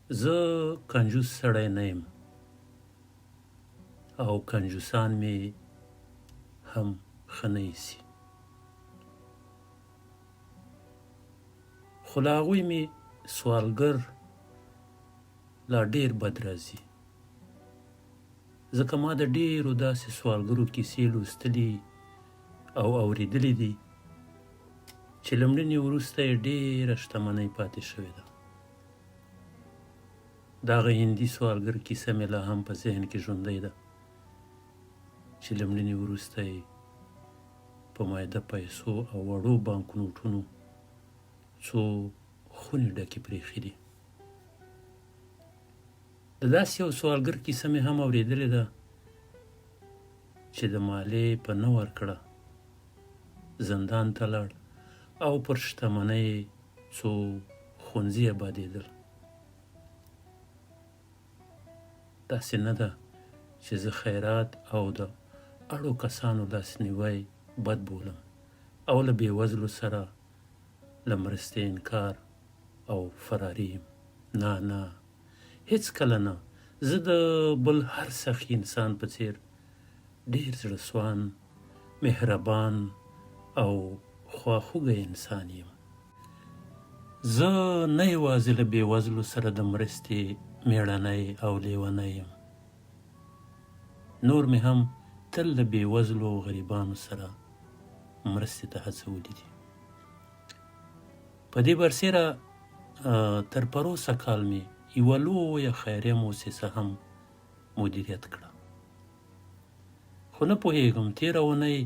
زه کنجوس سړی نه یم او کنجوسان مې هم ښه نه ایسي، خو له هغوی مې سوالګر لا ډېر بد راځي، ځکه ما د ډېرو داسې سوالګرو کیسې لوستلي او اورېدلې دي چې له مړینې وروسته یې ډېره شتمنۍ پاتې شوې ده. د هغه هندي سوالګر کیسه مې لا هم په ذهن کې ژوندۍ ده چې له مړینې وروسته یې په مایده پیسو او وړو بانکنوټونو څو خونې ډکې پرېښي دي. د داسې یو سوالګر کیسه مې هم اورېدلې ده چې د مالیې په نه ورکړه زندان ته لاړ او پر شتمنۍ څو ښوونځي آبادېدل. داسې نه ده چې زه خیرات او د اړو کسانو لاسنیوی بد بولم او له بېوزلو سره له مرستې انکار او فراري یم. نه، هیڅ کله نه. زه د بل هر سخي انسان په څیر ډېر زړه سوان، مهربان او خواخوږی انسان یم. زه نه یوازې له بېوزلو سره د مرستې میړنی او لیونی یم، نور مې هم تل له بېوزلو او غریبانو سره مرستې ته هڅولي دي. په دې برسېره تر پروسه کال مې یوه لویه خیریه موسسه هم مدیریت کړه، خو نه پوهېږم تېره اونۍ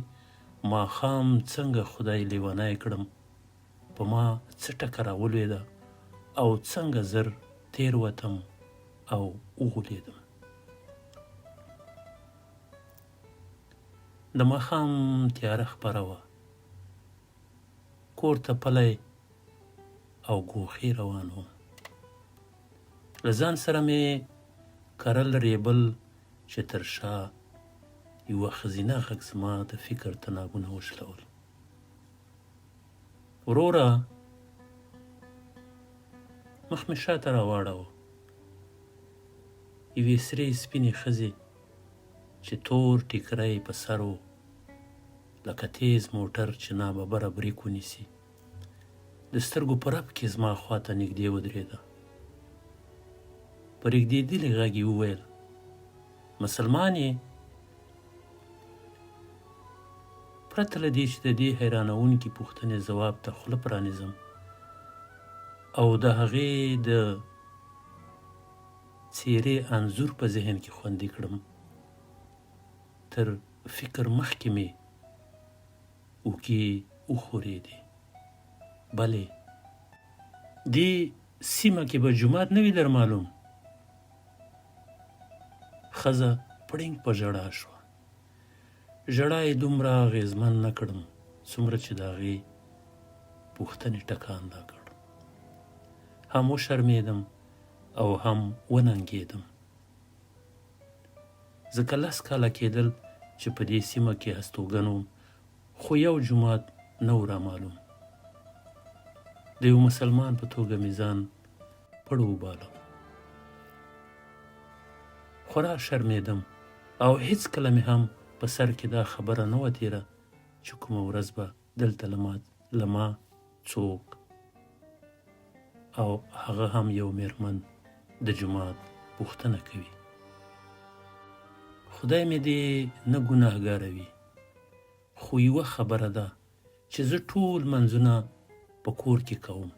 ماښام څنګه خدای لیونی کړم، په ما څه ټکه راولوېده او څنګه زر تېروتم او وغولېدم. د ماښام تیاره خپره وه، کور ته پلی او ګوښې روان وم. له ځان سره مې کرل ریبل چې تر شا یوه ښځینه غږ زما د فکر تنابونه وشلول. وروره، مخ مې شاته راواړوه. یوې سرې سپینې ښځې چې تور ټیکری په سر و، لکه تیز موټر چې ناببره بریک ونیسي، د سترګو په رپ کې زما خواته نږدې ودرېده. په رېږدېدلي غږ یې وویل: مسلمان یې؟ پرته له دې چې د دې حیرانوونکې پوښتنې ځواب ته خوله پرانیزم او د هغې د څېرې انځور په ذهن کې خوندي کړم، تر فکر مخکې مې اوږې وښورېدې. بلې، دې سیمه کې به جومات نه وي در معلوم؟ ښځه پړینګ په ژړا شوه. ژړا یې دومره اغېزمن نه کړم څومره چې د هغې پوښتنې ټکان راکړ. هم وشرمېدم او هم وننګېدم، ځکه 10 کاله کېدل چې په دې سیمه کې هستوګن وم، خو یو جومات نه و رامعلوم. د یو مسلمان په توګه مې ځان پړ وباله. خورا شرمېدم او هیڅ کله مې هم په سر کې دا خبره نه وه تېره چې کومه ورځ به دلته له ما څوک او هغه هم یو میرمن د جومات پوښتنه کوي. خدای مې دې نه ګناهګاروي، خو یوه خبره ده چې زه ټول منځونه په کور کې کوم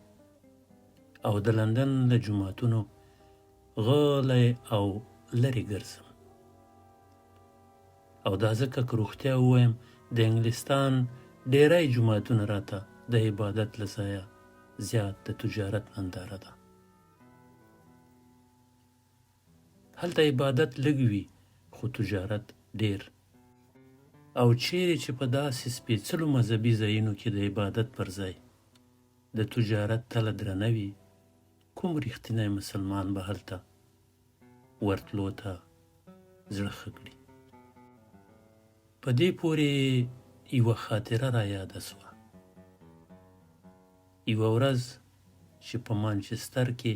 او د لندن له جوماتونو غلی او لرې ګرځم، او دا ځکه که رښتیا ووایم د انګلستان ډیری جوماتونه راته د عبادت له ځایه زیات د تجارت ننداره ده. هلته عبادت لږ وي خو تجارت ډیر، او چیرې چې په داسې سپېڅلو مذهبي ځایونو کې د عبادت پر ځای د تجارت تله درنه وي، کوم رښتینی مسلمان به هلته ورتلو ته زړه ښه کړي. په دې پورې یوه خاطره را یاده سوه. یوه ورځ چې په مانچستر کې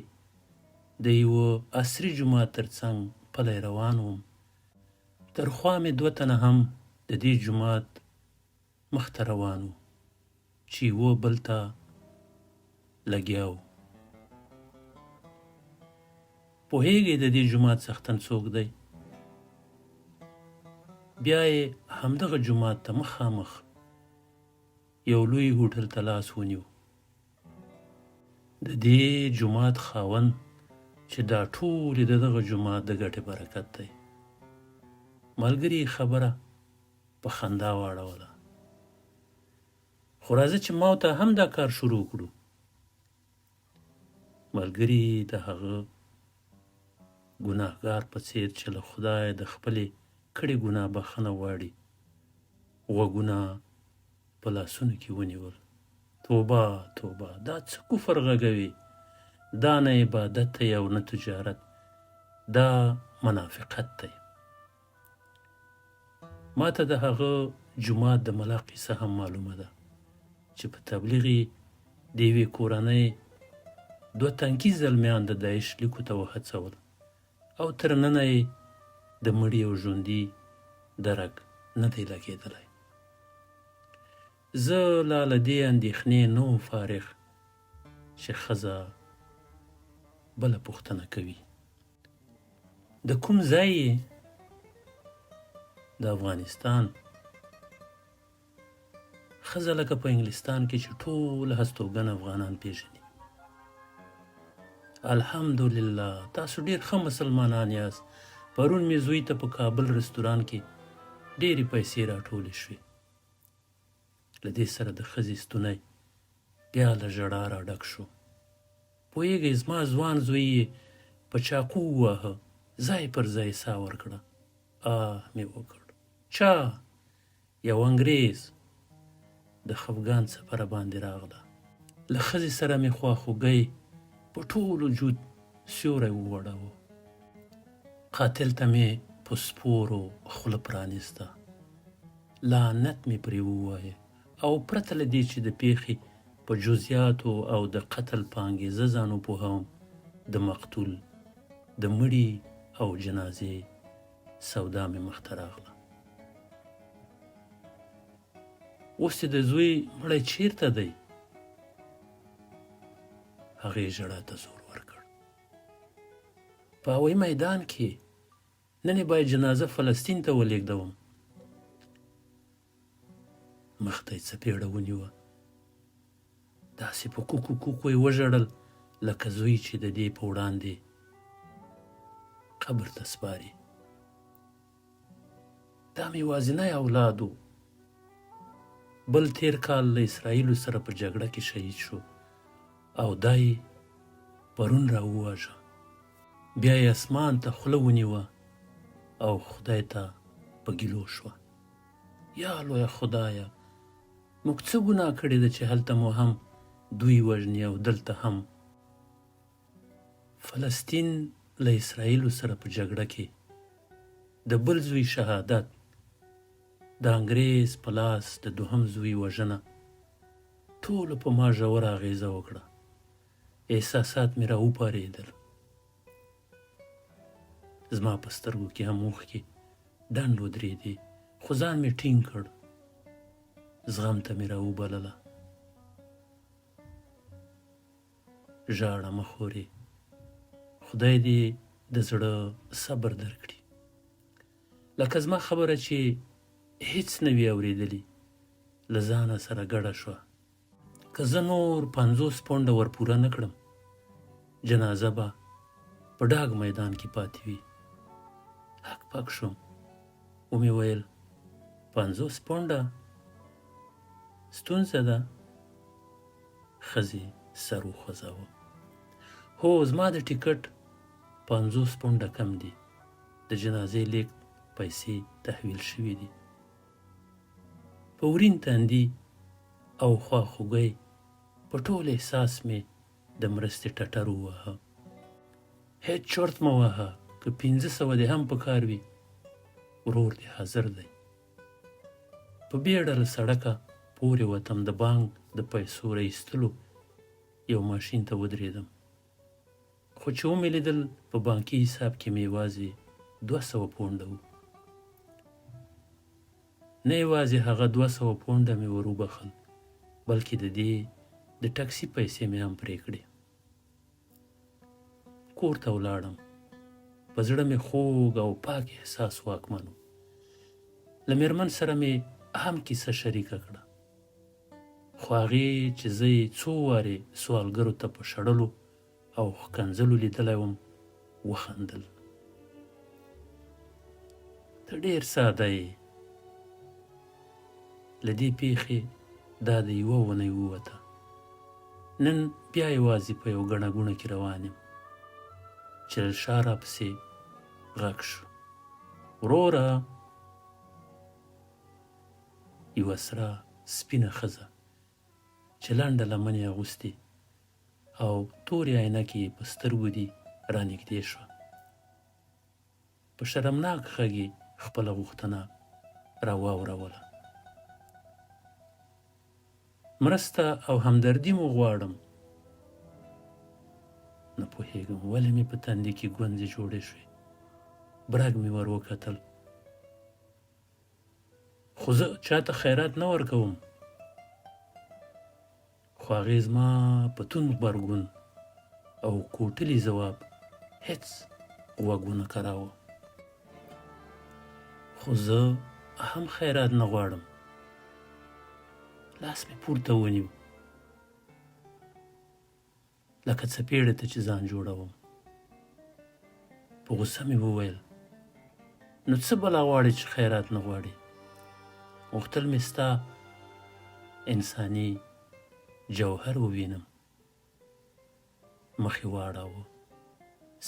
د یوه عصري جومات تر څنګ پلی روان وم. تر خوا مې 2 تنه هم د دې جومات مخته روان وو چې یوه بل ته لګیا وو. پوهېږئ د دې جومات څښتن څوک دی؟ بیا یې همدغه جومات ته مخامخ یو لوی هوټل ته لاس ونیو. د دې جومات خاوند چې دا ټولې د دغه جومات د ګټې برکت دی. ملګري خبره په خندا واړوله. خو راځه چې ما ته هم دا کار شروع کړو. ملګري د هغه ګناهګار په څیر چې له خدای د خپلې کړې ګناه بخښنه غواړي غوږونه په لاسونو کې ونیول. توبه توبه، دا څه کفر غږوي؟ دا نه عبادت دی او نه تجارت، دا منافقت دی. ما ته د هغه جومات د ملا قصه هم معلومه ده چې په تبلیغي د یوې کورنۍ 2 تنکي زلمیان د داعش لیکو ته وهڅول او تر ننه یې د مړي او ژوندي درک نه دی لګېدلی. زه لا له دې اندېښنې نه وم فارغ چې ښځه بله پوښتنه کوي. د کوم ځای یې؟ د افغانستان. ښځه لکه په انګلستان کې چې ټول هستوګن افغانان پیژني. الحمدلله تاسو ډیر ښه مسلمانان یاست. پرون مې زوی ته په کابل رستوران کې ډیرې پیسې راټولې شوې. له دې سره د ښځې ستونی بیا له ژړا راډک شو. پوهېږئ زما ځوان زوی یې په چاقو وواهه، ځای پر ځای ساه ورکړه. مې وکړ. چا؟ یو انګریز. د خفګان څپره باندې راغله. له ښځې سره مې خواخوږۍ په ټول وجود سیوری وغوړاوه. قاتل ته مې په سپورو خوله پرانیسته. لعنت مې پرې ووایه او پرته له دې چې د پیښې په جزیاتو او د قتل په انګیزه ځان وپوهوم، د مقتول د مړي او جنازې سودا مې مخته راغله. اوس د زوی مړی چیرته دی؟ هغې ژړا ته زور ورکړ. په هوایي میدان کې. نن یې باید جنازه فلسطین ته ولېږدوم. مخ ته یې څپېړه ونیوه. داسې په کوکو کوکو یې وژړل لکه زوی چې د دې په وړاندې قبر ته سپاري. دا مې یوازینی اولاد و. بل تیر کال له اسرائیلو سره په جګړه کې شهید شو او دا یې پرون راوواژه. بیا یې اسمان ته خوله ونیوه او خدای ته په ګیلو شوه. یا لویه خدایه، موږ څه ګناه کړې ده چې هلته مو هم دوی وژني او دلته هم. فلسطین له اسرائیلو سره په جګړه کې د بل زوی شهادت، د انګریز په لاس د 2م زوی وژنه ټولو په ما ژوره اغېزه وکړه. احساسات مې راوپارېدل. زما په سترګو کې هم اوښکې ډنډ ودرېدې، خو ځان مې ټینګ کړ. زغم ته مې راوبلله. ژاړه مه خورې، خدای دې د زړه صبر درکړي. لکه زما خبره چې هیڅ نه وي اورېدلې له ځانه سره ګډه شوه. که زه نور 50 پونډه ورپوره نه کړم، جنازه به په ډاګ میدان کې پاتې وي. هک پک شوم. ومې ویل 50 پونډه ستونزه ده؟ ښځې سر وخوځاوه. هو، زما د ټیکټ 50 پونډه کم دي. د جنازې لیږد پیسې تحویل شوي دي. په ورین تندي او خواخوږۍ په ټول احساس مې د مرستې ټټر وواهه. هېڅ چرت مه وهه، که 500 دې هم په کار وي، ورور دې حاضر دی. په بیړه له سړکه پورې وتم. د بانک د پیسو را ایستلو یو ماشین ته ودرېدم. خو چې ومې لیدل په بانکي حساب کې مې یوازې 200 پونډه وو. نه یوازې هغه 200 پونډه مې ور وبخل، بلکې د ټکسي پیسې مې هم پرې کړې. کور ته ولاړم. په زړه مې خوږ او پاک احساس واکمن و. له مېرمن سره مې هم کیسه شریکه کړه، خو هغې چې زه یې څو وارې سوالګرو ته په شړلو او ښکنځلو لیدلی وم وخندل. ته ډېر ساده یې. له دې پیښې دا د 1 اونۍ ووته. نن بیا یوازې په یو ګڼه ګوڼه کې روان یم چې له شا راپسې غږ شو: وروره! یوه سره سپینه ښځه چې لنډه لمن یې اغوستې او تورې عینکې یې په سترګو دي رانږدې شوه. په شرمناک غږ یې خپله غوښتنه راواوروله: مرسته او همدردي مو غواړم. نه پوهېږم ولې مې په تندي کې ګونځې جوړې شوې. برګ مې ور وکتل، خو زه چاته خیرات نه ورکوم. خو هغې زما په توند غبرګون او کوټلي ځواب هېڅ غوږ ونه کراوه. خو زه هم خیرات نه غواړم. لاس مې پورته ونیو لکه څپېړې ته چې ځان جوړوم. په غوسه مې وویل: نو څه بلا غواړې چې خیرات نه غواړې؟ غوښتل مې ستا انساني جوهر ووینم. مخ یې واړاوه،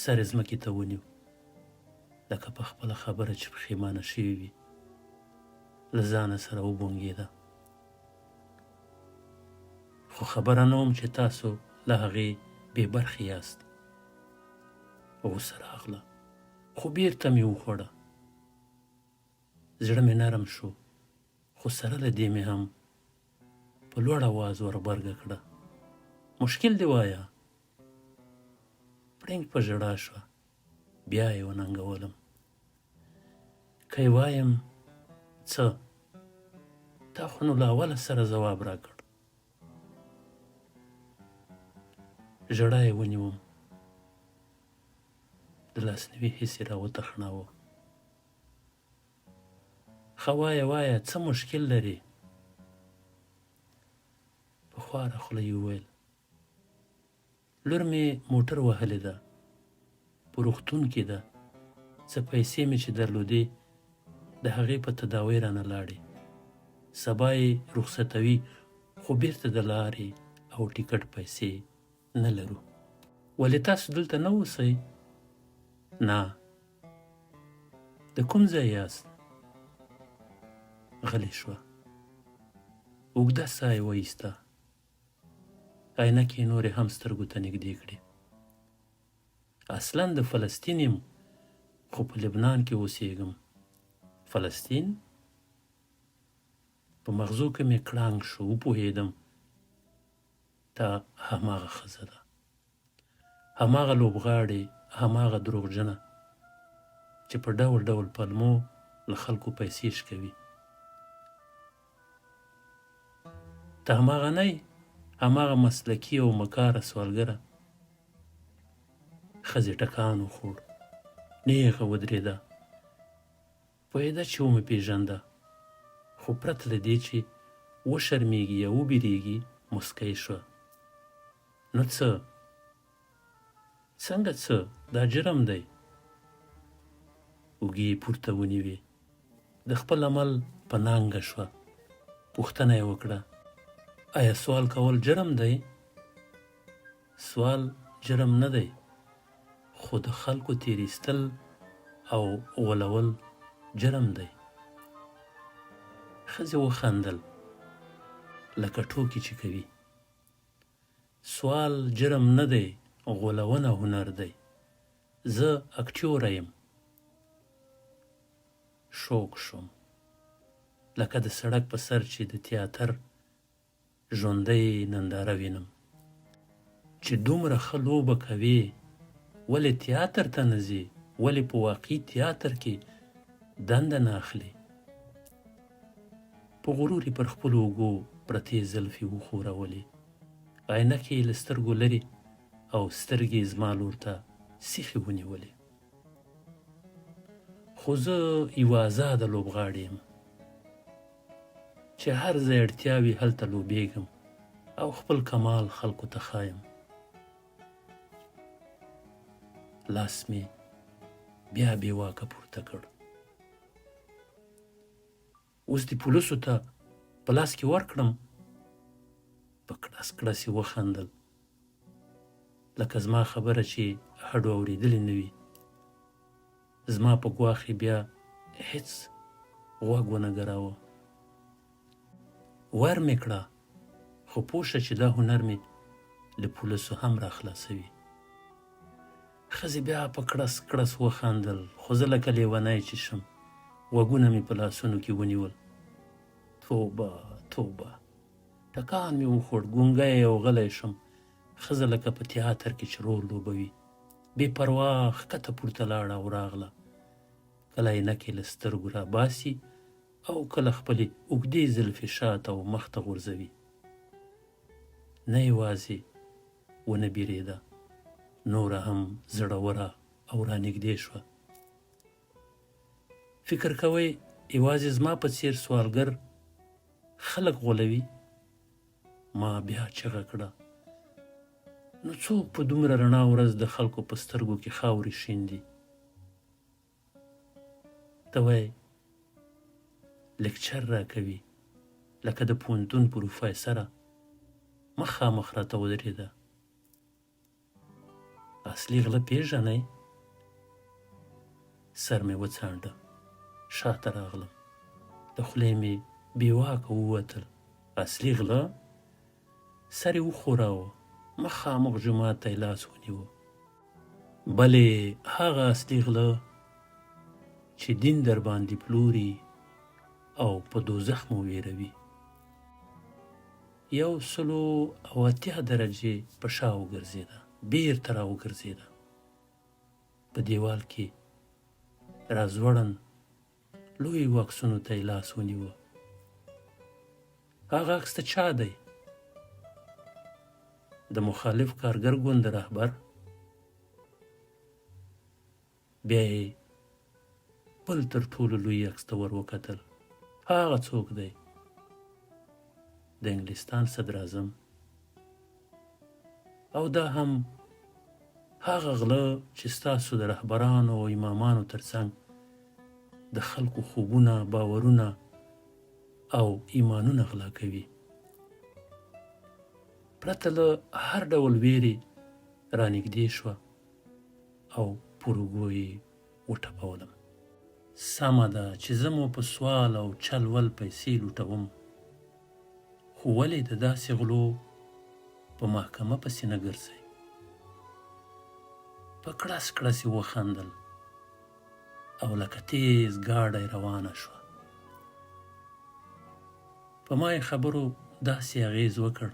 سر یې ځمکې ته ونیو لکه په خپله خبره چې پښیمانه شوې وي. له ځانه سره وبونګېده: خو خبره نه وم چې تاسو له هغې بې برخې یاست. غوسه راغله، خو بېرته مې وخوړه. زړه مې نرم شو، خو سره له دې مې هم په لوړ اواز ورغبرګه کړه: مشکل دې وایه. پړینګ په ژړا شوه. بیا یې وننګولم: که یې وایم څه؟ تا خو نو له اوله سره ځواب راکړ. ژړا یې ونیوم. د لاسنیوي حس یې راوتخناوه. ښه وایه څه مشکل لرې؟ په خواره خوله یې وویل: لور مې موټر وهلې ده، په روغتون کې ده. څه پیسې مې چې درلودې د هغې په تداوۍ رانه لاړې. سبا یې رخصتوي، خو بیرته د لارې او ټیکټ پیسې نه لرو. ولې تاسو دلته نه اوسئ؟ نه. د کوم ځای یاست؟ غلې شوه. اوږده ساه یې وایسته. عینکې نورې هم سترګو ته نږدې کړې. اصلا د فلسطین یم، خو په لبنان کې اوسېږم. فلسطین؟ په مغزو کې مې کړانګ شو. وپوهېدم تا هماغه ښځه ده، هماغه لوبغاړې، هماغه دروغجنه چې په ډول ډول پلمو له خلکو پیسې شکوي. ته هماغه نه یې؟ هماغه مسلکي او مکاره سوالګره. ښځې ټکان وخوړ، نیغه ودرېده. پوهېده چې ومې پېژنده، خو پرته له دې چې وشرمېږي یا وبېرېږي مسکی شوه. نو څه؟ څنګه څه؟ دا جرم دی. اوږې یې پورته ونیوې. د خپل عمل په نانګه شوه. پوښتنه یې وکړه: آیا سوال کول جرم دی؟ سوال جرم نه دی، خو د خلکو تیریستل او غولول جرم دی. ښځې وخندل لکه ټوکې چې کوي. سوال جرم نه دی، غولونه هنر دی. زه اکټیوره یم. شوک شوم لکه د سړک په سر چې د تیاتر ژوندۍ ننداره وینم. چې دومره ښه لوبه کوې ولې تیاتر ته نه ځې؟ ولې په واقعي تیاتر کې دنده نه اخلي؟ په غرور یې پر خپلو اوږو پرتې زلفې وښورولې. عینکې یې له سترګو لرې او سترګې یې زما لور ته سیخې ونیولې. خو زه یوه ازاده لوبغاړې یم چې هر ځای اړتیا وي هلته لوبېږم او خپل کمال خلکو ته ښایم. لاس مې بیا بې واکه پورته کړ. اوس دې پولیسو ته په لاس کې ورکړم؟ په کړس کړس یې وخندل، لکه زما خبره چې هډو اورېدلې نه وي. زما په ګواښ یې بیا هېڅ غوږ ونه ګراوه. ور مې کړه، خو پوه شه چې دا هنر مې له پولیسو هم راخلاصوي. ښځې بیا په کړس کړس وخندل، خو زه لکه لیونی چې شم غوږونه مې په لاسونو کې ونیول. توبه توبه، ټکان مې وخوړ، ګونګی او غلی شم. ښځه لکه په تیاتر کې چې رول لوبوي بې پروا ښکته پورته لاړه او راغله. کله عینکې له سترګو راباسي او کله خپلې اوږدې زلفې شاته او مخ ته غورځوي. نه یوازې ونه بیرېده، نوره هم زړوره او رانږدې شوه. فکر کوئ یوازې زما په څېر سوالګر خلک غولوي؟ ما بیا چغه کړه، نو څوک په دومره رڼا ورځ د خلکو په سترګو کې خاورې شیندي؟ ته وایې لیکچر راکوي لکه د پوهنتون پروفیسره، مخامخ راته ودرېده. اصلي غله پېژنئ؟ سر مې وڅانډه، شاته راغلم، د خولې مې بې واکه ووتل. اصلي غله؟ سر یې وښوراوه، مخامخ جومات ته یې لاس ونیوه. بلې هغه اصلي غله چې دین در باندې پلوري او په دوزخ مو ویروي. 180 درجې په شا وګرځېده، بېرته را وګرځېده. په دیوال کې راځوړند لویو عکسونو ته یې لاس ونیوه. هغه عکس د چا دی؟ د مخالف کارګر ګوند رهبر؟ بیا یې بل تر ټولو لوی عکس ته ور وکتل. هغه څوک دی؟ د انګلستان صدراعظم. او دا هم هغه غله چې ستاسو د رهبرانو او امامانو ترڅنګ د خلکو خوبونه، باورونه او ایمانونه غلا کوي. پرته له هر ډول ویرې رانږدې شوه او پر اوږو یې وټپولم. سمه ده چې زه مو په سوال او چل ول پیسې لوټوم، خو ولې د داسې غلو په محکمه پسې نه ګرځئ؟ په کړس کړس یې وخندل او لکه تیز ګاډی روانه شوه. په ما یې خبرو داسې اغېز وکړ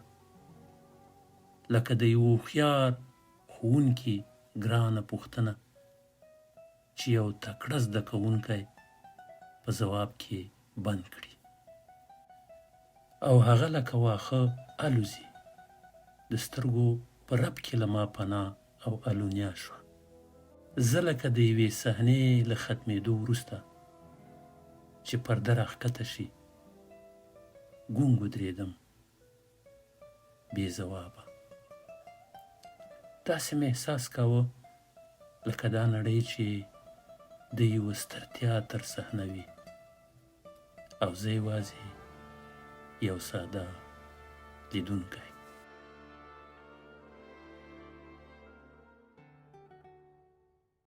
لکه د یو هوښیار ښوونکي ګرانه پوښتنه چې یو تکړه زده کوونکی په ځواب کې بند کړي، او هغه لکه واښه الوزي، د سترګو په رپ کې له ما پناه او الونیا شوه. زه لکه د یوې صحنې له ختمېدو وروسته چې پرده راښکته شي ګونګ ودرېدم، بې ځوابه. داسې مې احساس کاوه لکه دا نړۍ چې د یوه ستر تیاتر صحنه وي او زه یوازې یو ساده لیدونکی.